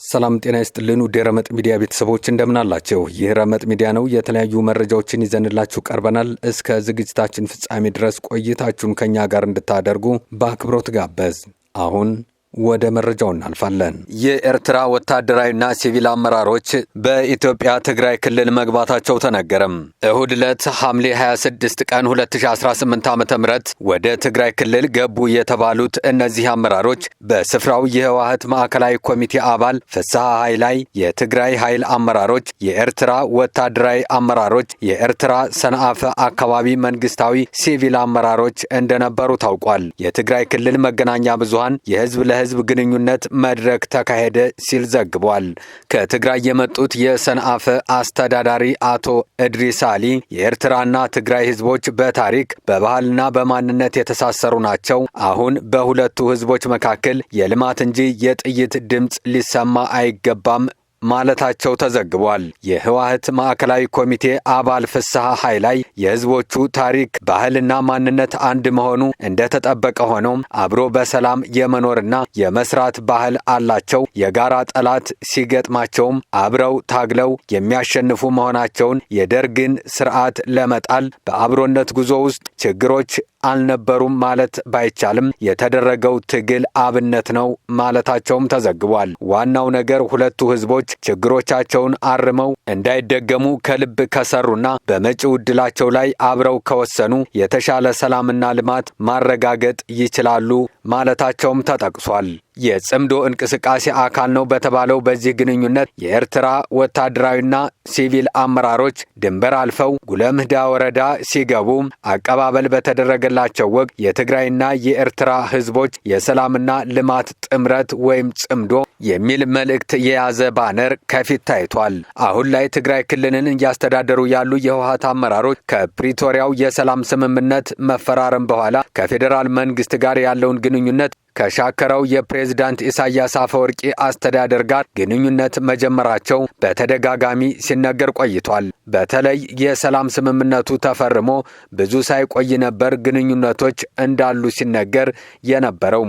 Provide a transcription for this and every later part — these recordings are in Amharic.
ሰላም ጤና ይስጥልን ውድ የረመጥ ሚዲያ ቤተሰቦች እንደምን አላችሁ? ይህ ረመጥ ሚዲያ ነው። የተለያዩ መረጃዎችን ይዘንላችሁ ቀርበናል። እስከ ዝግጅታችን ፍጻሜ ድረስ ቆይታችሁን ከኛ ጋር እንድታደርጉ በአክብሮት ጋበዝ። አሁን ወደ መረጃው እናልፋለን። የኤርትራ ወታደራዊና ሲቪል አመራሮች በኢትዮጵያ ትግራይ ክልል መግባታቸው ተነገረም። እሁድ ዕለት ሐምሌ 26 ቀን 2018 ዓ.ም ወደ ትግራይ ክልል ገቡ የተባሉት እነዚህ አመራሮች በስፍራው የህወሓት ማዕከላዊ ኮሚቴ አባል ፍስሐ ኃይላይ፣ የትግራይ ኃይል አመራሮች፣ የኤርትራ ወታደራዊ አመራሮች፣ የኤርትራ ሰንአፈ አካባቢ መንግስታዊ ሲቪል አመራሮች እንደነበሩ ታውቋል። የትግራይ ክልል መገናኛ ብዙሃን የህዝብ ለህዝብ ግንኙነት መድረክ ተካሄደ ሲል ዘግቧል። ከትግራይ የመጡት የሰንአፈ አስተዳዳሪ አቶ እድሪስ አሊ የኤርትራና ትግራይ ህዝቦች በታሪክ በባህልና በማንነት የተሳሰሩ ናቸው። አሁን በሁለቱ ህዝቦች መካከል የልማት እንጂ የጥይት ድምፅ ሊሰማ አይገባም ማለታቸው ተዘግቧል። የህወሓት ማዕከላዊ ኮሚቴ አባል ፍስሐ ኃይላይ የህዝቦቹ ታሪክ ባህልና ማንነት አንድ መሆኑ እንደተጠበቀ ሆኖ አብሮ በሰላም የመኖርና የመስራት ባህል አላቸው። የጋራ ጠላት ሲገጥማቸውም አብረው ታግለው የሚያሸንፉ መሆናቸውን የደርግን ስርዓት ለመጣል በአብሮነት ጉዞ ውስጥ ችግሮች አልነበሩም ማለት ባይቻልም የተደረገው ትግል አብነት ነው ማለታቸውም ተዘግቧል። ዋናው ነገር ሁለቱ ህዝቦች ችግሮቻቸውን አርመው እንዳይደገሙ ከልብ ከሰሩና በመጪው ዕድላቸው ላይ አብረው ከወሰኑ የተሻለ ሰላምና ልማት ማረጋገጥ ይችላሉ ማለታቸውም ተጠቅሷል። የጽምዶ እንቅስቃሴ አካል ነው በተባለው በዚህ ግንኙነት የኤርትራ ወታደራዊና ሲቪል አመራሮች ድንበር አልፈው ጉለምዳ ወረዳ ሲገቡ አቀባበል በተደረገላቸው ወቅት የትግራይና የኤርትራ ህዝቦች የሰላምና ልማት ጥምረት ወይም ጽምዶ የሚል መልእክት የያዘ ባነር ከፊት ታይቷል። አሁን ላይ ትግራይ ክልልን እያስተዳደሩ ያሉ የህወሓት አመራሮች ከፕሪቶሪያው የሰላም ስምምነት መፈራረም በኋላ ከፌዴራል መንግስት ጋር ያለውን ግንኙነት ከሻከረው የፕሬዝዳንት ኢሳያስ አፈወርቂ አስተዳደር ጋር ግንኙነት መጀመራቸው በተደጋጋሚ ሲነገር ቆይቷል። በተለይ የሰላም ስምምነቱ ተፈርሞ ብዙ ሳይቆይ ነበር ግንኙነቶች እንዳሉ ሲነገር የነበረው።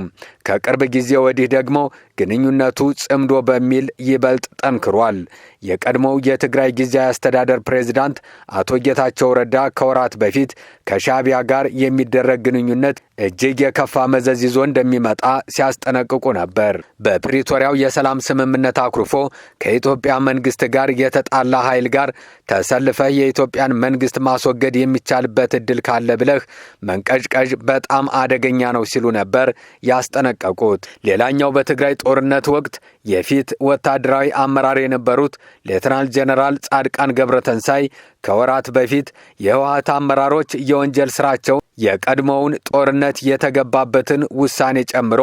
ከቅርብ ጊዜ ወዲህ ደግሞ ግንኙነቱ ጽምዶ በሚል ይበልጥ ጠንክሯል። የቀድሞው የትግራይ ጊዜያዊ አስተዳደር ፕሬዝዳንት አቶ ጌታቸው ረዳ ከወራት በፊት ከሻዕቢያ ጋር የሚደረግ ግንኙነት እጅግ የከፋ መዘዝ ይዞ እንደሚመጣ ሲያስጠነቅቁ ነበር። በፕሪቶሪያው የሰላም ስምምነት አኩርፎ ከኢትዮጵያ መንግስት ጋር የተጣላ ኃይል ጋር ተሰልፈህ የኢትዮጵያን መንግስት ማስወገድ የሚቻልበት እድል ካለ ብለህ መንቀዥቀዥ በጣም አደገኛ ነው ሲሉ ነበር ያስጠነቀቁት። ሌላኛው በትግራይ ጦርነት ወቅት የፊት ወታደራዊ አመራር የነበሩት ሌተናል ጀነራል ጻድቃን ገብረተንሳይ ከወራት በፊት የህወሓት አመራሮች የወንጀል ስራቸው የቀድሞውን ጦርነት የተገባበትን ውሳኔ ጨምሮ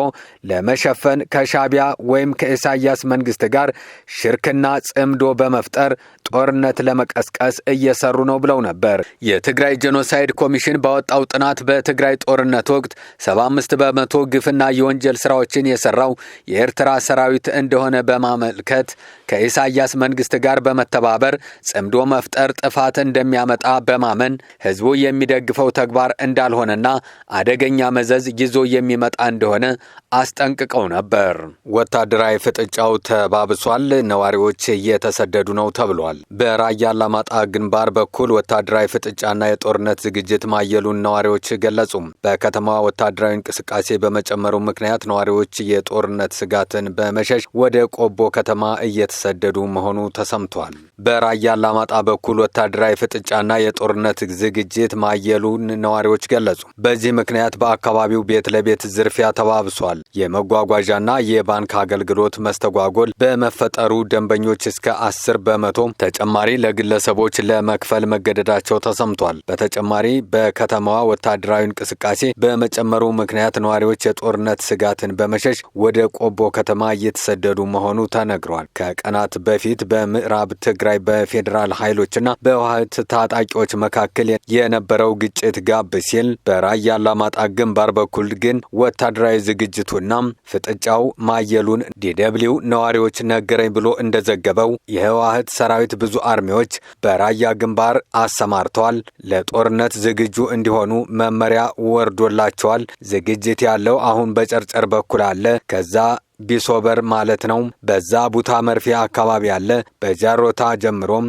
ለመሸፈን ከሻዕቢያ ወይም ከኢሳያስ መንግስት ጋር ሽርክና ጽምዶ በመፍጠር ጦርነት ለመቀስቀስ እየሰሩ ነው ብለው ነበር። የትግራይ ጄኖሳይድ ኮሚሽን ባወጣው ጥናት በትግራይ ጦርነት ወቅት 75 በመቶ ግፍና የወንጀል ስራዎችን የሰራው የኤርትራ ሰራዊት እንደሆነ በማመልከት ከኢሳያስ መንግስት ጋር በመተባበር ጽምዶ መፍጠር ጥፋት እንደሚያመጣ በማመን ህዝቡ የሚደግፈው ተግባር እንዳልሆነና አደገኛ መዘዝ ይዞ የሚመጣ እንደሆነ አስጠንቅቀው ነበር። ወታደራዊ ፍጥጫው ተባብሷል። ነዋሪዎች እየተሰደዱ ነው ተብሏል። በራያ አላማጣ ግንባር በኩል ወታደራዊ ፍጥጫና የጦርነት ዝግጅት ማየሉን ነዋሪዎች ገለጹ። በከተማዋ ወታደራዊ እንቅስቃሴ በመጨመሩ ምክንያት ነዋሪዎች የጦርነት ስጋትን በመሸሽ ወደ ቆቦ ከተማ እየተሰደዱ መሆኑ ተሰምቷል። በራያ አላማጣ በኩል ወታደራዊ ፍጥጫና የጦርነት ዝግጅት ማየሉን ነዋሪዎች ገለጹ። በዚህ ምክንያት በአካባቢው ቤት ለቤት ዝርፊያ ተባብሷል። የመጓጓዣና የባንክ አገልግሎት መስተጓጎል በመፈጠሩ ደንበኞች እስከ 10 በመቶ ተጨማሪ ለግለሰቦች ለመክፈል መገደዳቸው ተሰምቷል። በተጨማሪ በከተማዋ ወታደራዊ እንቅስቃሴ በመጨመሩ ምክንያት ነዋሪዎች የጦርነት ስጋትን በመሸሽ ወደ ቆቦ ከተማ እየተሰደዱ መሆኑ ተነግሯል። ከቀናት በፊት በምዕራብ ትግራይ በፌዴራል ኃይሎችና በህወሓት ታጣቂዎች መካከል የነበረው ግጭት ጋብ ሲል በራያ አላማጣ ግንባር በኩል ግን ወታደራዊ ዝግጅቱና ፍጥጫው ማየሉን ዲደብሊው ነዋሪዎች ነገረኝ ብሎ እንደዘገበው የህወሓት ሰራዊት ብዙ አርሚዎች በራያ ግንባር አሰማርተዋል። ለጦርነት ዝግጁ እንዲሆኑ መመሪያ ወርዶላቸዋል። ዝግጅት ያለው አሁን በጨርጨር በኩል አለ። ከዛ ቢሶበር ማለት ነው። በዛ ቡታ መርፌ አካባቢ ያለ በጃሮታ ጀምሮም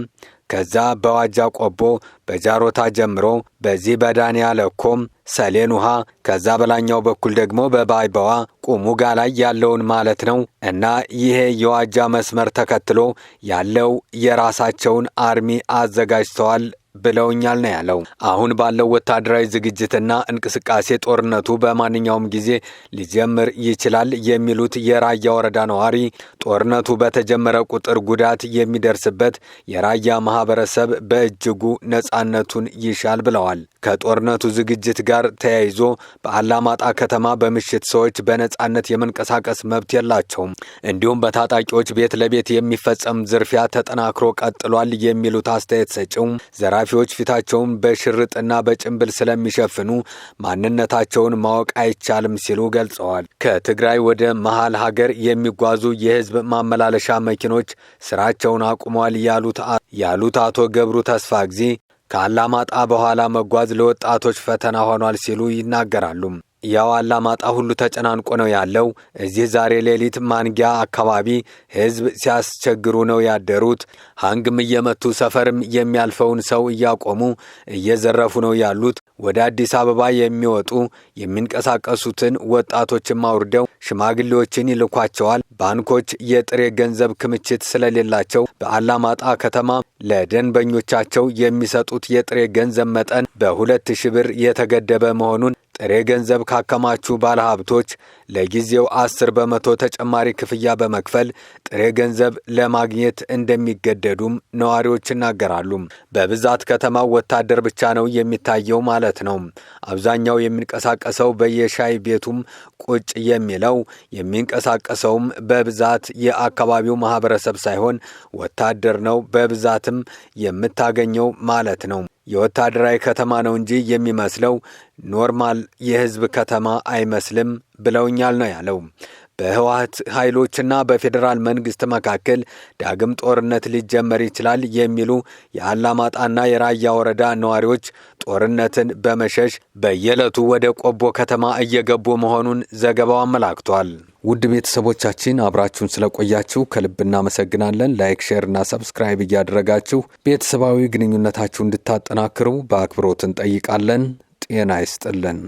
ከዛ በዋጃ ቆቦ በጃሮታ ጀምሮ በዚህ በዳንያ ለኮም ሰሌን ውሃ ከዛ በላኛው በኩል ደግሞ በባይባዋ ቁሙጋ ላይ ያለውን ማለት ነው። እና ይሄ የዋጃ መስመር ተከትሎ ያለው የራሳቸውን አርሚ አዘጋጅተዋል ብለውኛል ነው ያለው። አሁን ባለው ወታደራዊ ዝግጅትና እንቅስቃሴ ጦርነቱ በማንኛውም ጊዜ ሊጀምር ይችላል የሚሉት የራያ ወረዳ ነዋሪ ጦርነቱ በተጀመረ ቁጥር ጉዳት የሚደርስበት የራያ ማህበረሰብ በእጅጉ ነጻነቱን ይሻል ብለዋል። ከጦርነቱ ዝግጅት ጋር ተያይዞ በአላማጣ ከተማ በምሽት ሰዎች በነጻነት የመንቀሳቀስ መብት የላቸውም። እንዲሁም በታጣቂዎች ቤት ለቤት የሚፈጸም ዝርፊያ ተጠናክሮ ቀጥሏል የሚሉት አስተያየት ሰጪው ዘራፊዎች ፊታቸውን በሽርጥና በጭንብል ስለሚሸፍኑ ማንነታቸውን ማወቅ አይቻልም ሲሉ ገልጸዋል። ከትግራይ ወደ መሃል ሀገር የሚጓዙ የህዝብ ማመላለሻ መኪኖች ስራቸውን አቁመዋል ያሉት አቶ ገብሩ ተስፋ ጊዜ ከአላማጣ በኋላ መጓዝ ለወጣቶች ፈተና ሆኗል ሲሉ ይናገራሉ። ያው አላማጣ ሁሉ ተጨናንቆ ነው ያለው። እዚህ ዛሬ ሌሊት ማንጊያ አካባቢ ህዝብ ሲያስቸግሩ ነው ያደሩት። ሃንግም እየመቱ ሰፈርም የሚያልፈውን ሰው እያቆሙ እየዘረፉ ነው ያሉት። ወደ አዲስ አበባ የሚወጡ የሚንቀሳቀሱትን ወጣቶችም አውርደው ሽማግሌዎችን ይልኳቸዋል። ባንኮች የጥሬ ገንዘብ ክምችት ስለሌላቸው በአላማጣ ከተማ ለደንበኞቻቸው የሚሰጡት የጥሬ ገንዘብ መጠን በ2000 ብር የተገደበ መሆኑን ጥሬ ገንዘብ ካከማቹ ባለሀብቶች ለጊዜው 10 በመቶ ተጨማሪ ክፍያ በመክፈል ጥሬ ገንዘብ ለማግኘት እንደሚገደዱም ነዋሪዎች ይናገራሉ። በብዛት ከተማው ወታደር ብቻ ነው የሚታየው ማለት ነው። አብዛኛው የሚንቀሳቀሰው በየሻይ ቤቱም ቁጭ የሚንቀሳቀሰውም በብዛት የአካባቢው ማህበረሰብ ሳይሆን ወታደር ነው በብዛትም የምታገኘው ማለት ነው። የወታደራዊ ከተማ ነው እንጂ የሚመስለው ኖርማል የህዝብ ከተማ አይመስልም ብለውኛል ነው ያለው። በህወሓት ኃይሎችና በፌዴራል መንግስት መካከል ዳግም ጦርነት ሊጀመር ይችላል የሚሉ የአላማጣና የራያ ወረዳ ነዋሪዎች ጦርነትን በመሸሽ በየዕለቱ ወደ ቆቦ ከተማ እየገቡ መሆኑን ዘገባው አመላክቷል። ውድ ቤተሰቦቻችን አብራችሁን ስለቆያችሁ ከልብ እናመሰግናለን። ላይክ፣ ሼር እና ሰብስክራይብ እያደረጋችሁ ቤተሰባዊ ግንኙነታችሁ እንድታጠናክሩ በአክብሮት እንጠይቃለን። ጤና ይስጥልን።